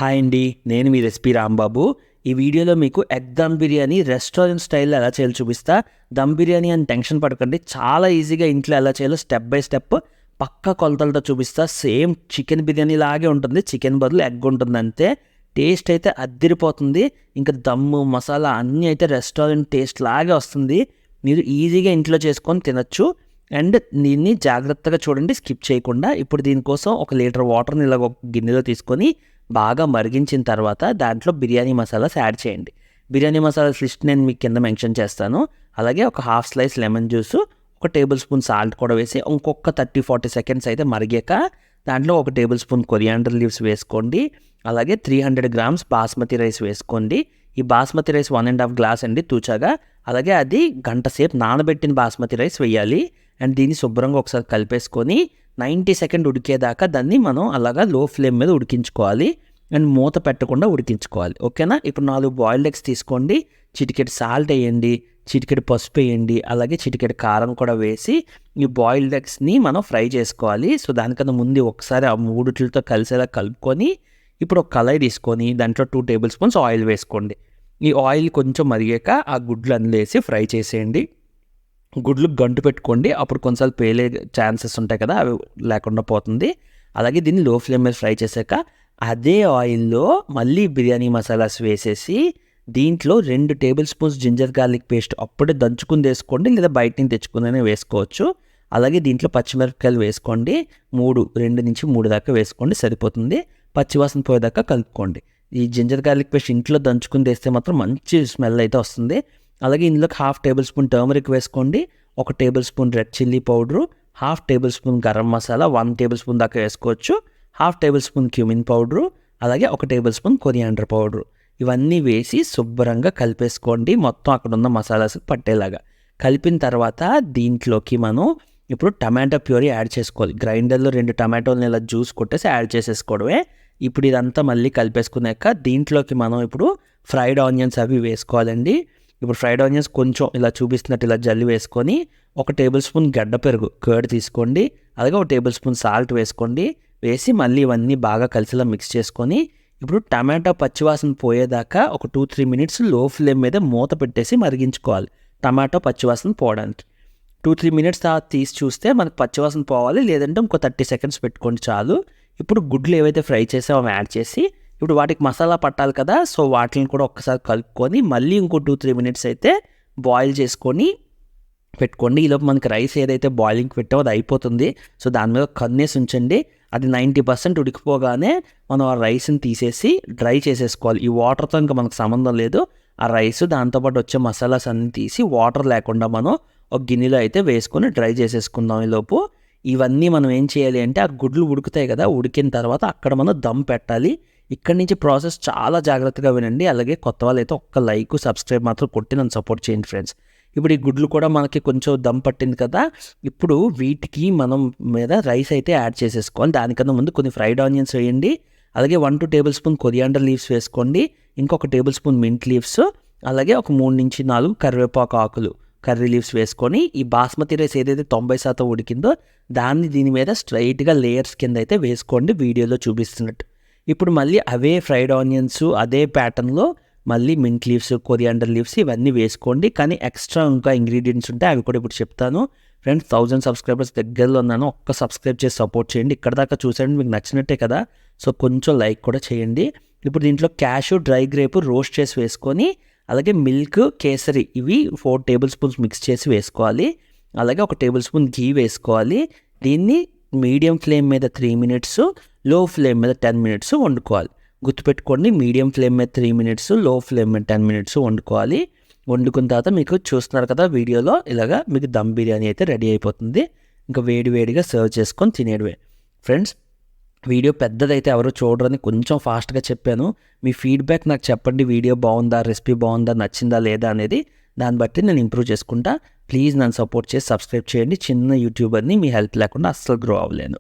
Hi అండి, నేను మీ recipe Rambabu. ఈ వీడియోలో మీకు ఎగ్ దమ్ బిర్యానీ రెస్టారెంట్ స్టైల్లో ఎలా చేయాలో చూపిస్తా. దమ్ బిర్యానీ అని టెన్షన్ పడకండి, చాలా ఈజీగా ఇంట్లో ఎలా చేయాలో స్టెప్ బై స్టెప్ పక్కా కొలతలతో చూపిస్తా. సేమ్ చికెన్ బిర్యానీ లాగే ఉంటుంది, చికెన్ బదులు ఎగ్ ఉంటుంది అంతే. టేస్ట్ అయితే అద్దిరిపోతుంది. ఇంకా దమ్ము మసాలా అన్నీ అయితే రెస్టారెంట్ టేస్ట్ లాగే వస్తుంది. మీరు ఈజీగా ఇంట్లో చేసుకొని తినచ్చు. అండ్ దీన్ని జాగ్రత్తగా చూడండి, స్కిప్ చేయకుండా. ఇప్పుడు దీనికోసం 1 లీటర్ వాటర్ని ఇలా ఒక గిన్నెలో తీసుకొని బాగా మరిగించిన తర్వాత దాంట్లో బిర్యానీ మసాలాస్ యాడ్ చేయండి. బిర్యానీ మసాలాస్ లిస్ట్ నేను మీకు కింద మెన్షన్ చేస్తాను. అలాగే ఒక half slice lemon juice, 1 table spoon salt కూడా వేసి ఇంకొక 30-40 సెకండ్స్ అయితే మరిగాక దాంట్లో 1 టేబుల్ స్పూన్ కొరియాండర్ లీవ్స్ వేసుకోండి. అలాగే 300 గ్రామ్స్ బాస్మతి రైస్ వేసుకోండి. ఈ బాస్మతి రైస్ 1.5 గ్లాస్ అండి తూచాగా. అలాగే అది గంట సేపు నానబెట్టిన బాస్మతి రైస్ వేయాలి. అండ్ దీన్ని శుభ్రంగా ఒకసారి కలిపేసుకొని 90 సెకండ్ ఉడికేదాకా దాన్ని మనం అలాగా లో ఫ్లేమ్ మీద ఉడికించుకోవాలి. అండ్ మూత పెట్టకుండా ఉడికించుకోవాలి, ఓకేనా. ఇప్పుడు 4 బాయిల్డ్ ఎగ్స్ తీసుకోండి, చిటికెడు సాల్ట్ వేయండి, చిటికెడు పసుపు వేయండి, అలాగే చిటికెడు కారం కూడా వేసి ఈ బాయిల్డ్ ఎగ్స్ని మనం ఫ్రై చేసుకోవాలి. సో దానికన్నా ముందు ఒకసారి ఆ మూడిటితో కలిసేలా కలుపుకొని ఇప్పుడు ఒక కళాయి తీసుకొని దాంట్లో 2 టేబుల్ స్పూన్స్ ఆయిల్ వేసుకోండి. ఈ ఆయిల్ కొంచెం మరిగాక ఆ గుడ్లు అందులో వేసి ఫ్రై చేసేయండి. గుడ్లు గంటు పెట్టుకోండి, అప్పుడు కొన్నిసార్లు పేలే ఛాన్సెస్ ఉంటాయి కదా, అవి లేకుండా పోతుంది. అలాగే దీన్ని లో ఫ్లేమ్ మీద ఫ్రై చేశాక అదే ఆయిల్లో మళ్ళీ బిర్యానీ మసాలాస్ వేసేసి దీంట్లో 2 tablespoons ginger garlic paste అప్పుడే దంచుకుని వేసుకోండి, లేదా బయట నుంచి తెచ్చుకుందనే వేసుకోవచ్చు. అలాగే దీంట్లో పచ్చిమిరపకాయలు వేసుకోండి, 2 నుంచి 3 దాకా వేసుకోండి, సరిపోతుంది. పచ్చివాసన పోయేదాకా కలుపుకోండి. ఈ జింజర్ గార్లిక్ పేస్ట్ ఇంట్లో దంచుకుని వేస్తే మాత్రం మంచి స్మెల్ అయితే వస్తుంది. అలాగే ఇందులోకి 1/2 టేబుల్ స్పూన్ టర్మరిక్ వేసుకోండి, 1 table spoon red chilli powder, 1/2 table spoon garam masala 1 table spoon దాకా వేసుకోవచ్చు, 1/2 టేబుల్ స్పూన్ క్యూమిన్ పౌడరు, అలాగే 1 టేబుల్ స్పూన్ కొరియాండర్ పౌడరు. ఇవన్నీ వేసి శుభ్రంగా కలిపేసుకోండి, మొత్తం అక్కడ ఉన్న మసాలాస్ పట్టేలాగా. కలిపిన తర్వాత దీంట్లోకి మనం ఇప్పుడు టమాటో ప్యూరీ యాడ్ చేసుకోవాలి. గ్రైండర్లో 2 టమాటోలని ఇలా జ్యూస్ కొట్టేసి యాడ్ చేసేసుకోవడమే. ఇప్పుడు ఇదంతా మళ్ళీ కలిపేసుకున్నాక దీంట్లోకి మనం ఇప్పుడు ఫ్రైడ్ ఆనియన్స్ అవి వేసుకోవాలండి. ఇప్పుడు ఫ్రైడ్ ఆనియన్స్ కొంచెం ఇలా చూపిస్తున్నట్టు ఇలా జల్లి వేసుకొని 1 టేబుల్ స్పూన్ గడ్డ పెరుగు కర్డ్ తీసుకోండి, అలాగే 1 టేబుల్ స్పూన్ సాల్ట్ వేసుకోండి. వేసి మళ్ళీ ఇవన్నీ బాగా కలిసిలా మిక్స్ చేసుకొని ఇప్పుడు టమాటా పచ్చివాసన పోయేదాకా ఒక 2-3 మినిట్స్ లో ఫ్లేమ్ మీద మూత పెట్టేసి మరిగించుకోవాలి, టమాటో పచ్చివాసన పోవడానికి. 2-3 మినిట్స్ తర్వాత తీసి చూస్తే మనకు పచ్చివాసన పోవాలి, లేదంటే ఇంకో 30 సెకండ్స్ పెట్టుకోండి చాలు. ఇప్పుడు గుడ్లు ఏవైతే ఫ్రై చేసామో అవి యాడ్ చేసి ఇప్పుడు వాటికి మసాలా పట్టాలి కదా, సో వాటిని కూడా ఒక్కసారి కలుపుకొని మళ్ళీ ఇంకో 2-3 మినిట్స్ అయితే బాయిల్ చేసుకొని పెట్టుకోండి. ఈలోపు మనకి రైస్ ఏదైతే బాయిలింగ్కి పెట్టామో అది అయిపోతుంది. సో దాని మీద కన్నేసి ఉంచండి. అది 90% ఉడికిపోగానే మనం ఆ రైస్ని తీసేసి డ్రై చేసేసుకోవాలి. ఈ వాటర్తో ఇంకా మనకు సంబంధం లేదు. ఆ రైస్ దాంతోపాటు వచ్చే మసాలాస్ అన్నీ తీసి వాటర్ లేకుండా మనం ఒక గిన్నెలో అయితే వేసుకొని డ్రై చేసేసుకుందాం. ఈలోపు ఇవన్నీ మనం ఏం చేయాలి అంటే ఆ గుడ్లు ఉడుకుతాయి కదా, ఉడికిన తర్వాత అక్కడ మనం దమ్ పెట్టాలి. ఇక్కడి నుంచి ప్రాసెస్ చాలా జాగ్రత్తగా వినండి. అలాగే కొత్త వాళ్ళు అయితే ఒక్క లైక్ సబ్స్క్రైబ్ మాత్రం కొట్టి నన్ను సపోర్ట్ చేయండి ఫ్రెండ్స్. ఇప్పుడు ఈ గుడ్లు కూడా మనకి కొంచెం దమ్ పట్టింది కదా, ఇప్పుడు వీటికి మనం మీద రైస్ అయితే యాడ్ చేసేసుకోవాలి. దానికన్నా ముందు కొన్ని ఫ్రైడ్ ఆనియన్స్ వేయండి, అలాగే 1-2 టేబుల్ స్పూన్ కొరియాండర్ లీవ్స్ వేసుకోండి, ఇంకొక టేబుల్ స్పూన్ మింట్ లీవ్స్, అలాగే ఒక 3 నుంచి 4 కరివేపాకు ఆకులు కర్రీ లీవ్స్ వేసుకొని ఈ బాస్మతి రైస్ ఏదైతే 90% ఉడికిందో దాన్ని దీని మీద స్ట్రైట్గా లేయర్స్ కింద అయితే వేసుకోండి, వీడియోలో చూపిస్తున్నట్టు. ఇప్పుడు మళ్ళీ అవే ఫ్రైడ్ ఆనియన్స్ అదే ప్యాటర్న్లో మళ్ళీ మింట్ లీవ్స్ కొరియాండర్ లీవ్స్ ఇవన్నీ వేసుకోండి. కానీ ఎక్స్ట్రా ఇంకా ఇంగ్రీడియంట్స్ ఉంటాయి, అవి కూడా ఇప్పుడు చెప్తాను. ఫ్రెండ్స్ 1000 సబ్స్క్రైబర్స్ దగ్గరలో ఉన్నాను, ఒక్క సబ్స్క్రైబ్ చేసి సపోర్ట్ చేయండి. ఇక్కడ దాకా చూసేయండి, మీకు నచ్చినట్టే కదా, సో కొంచెం లైక్ కూడా చేయండి. ఇప్పుడు దీంట్లో క్యాషు డ్రై గ్రేప్ రోస్ట్ చేసి వేసుకొని అలాగే మిల్క్ కేసరి ఇవి 4 టేబుల్ స్పూన్స్ మిక్స్ చేసి వేసుకోవాలి. అలాగే 1 టేబుల్ స్పూన్ ఘీ వేసుకోవాలి. దీన్ని మీడియం ఫ్లేమ్ మీద 3 మినిట్స్, లో ఫ్లేమ్ మీద 10 మినిట్స్ వండుకోవాలి. గుర్తుపెట్టుకోండి, మీడియం ఫ్లేమ్ మీద 3 మినిట్స్, లో ఫ్లేమ్ మీద 10 మినిట్స్ వండుకోవాలి. వండుకున్న తర్వాత మీకు చూస్తున్నారు కదా వీడియోలో, ఇలాగా మీకు దమ్ బిర్యానీ అయితే రెడీ అయిపోతుంది. ఇంకా వేడివేడిగా సర్వ్ చేసుకొని తినేయడమే. ఫ్రెండ్స్ వీడియో పెద్దదైతే ఎవరు చూడరని కొంచెం ఫాస్ట్గా చెప్పాను. మీ ఫీడ్బ్యాక్ నాకు చెప్పండి, వీడియో బాగుందా, రెసిపీ బాగుందా, నచ్చిందా లేదా అనేది. దాన్ని బట్టి నేను ఇంప్రూవ్ చేసుకుంటా. ప్లీజ్ నన్ను సపోర్ట్ చేసి సబ్స్క్రైబ్ చేయండి. చిన్న యూట్యూబర్ని, మీ హెల్ప్ లేకుండా అస్సలు గ్రో అవ్వలేను.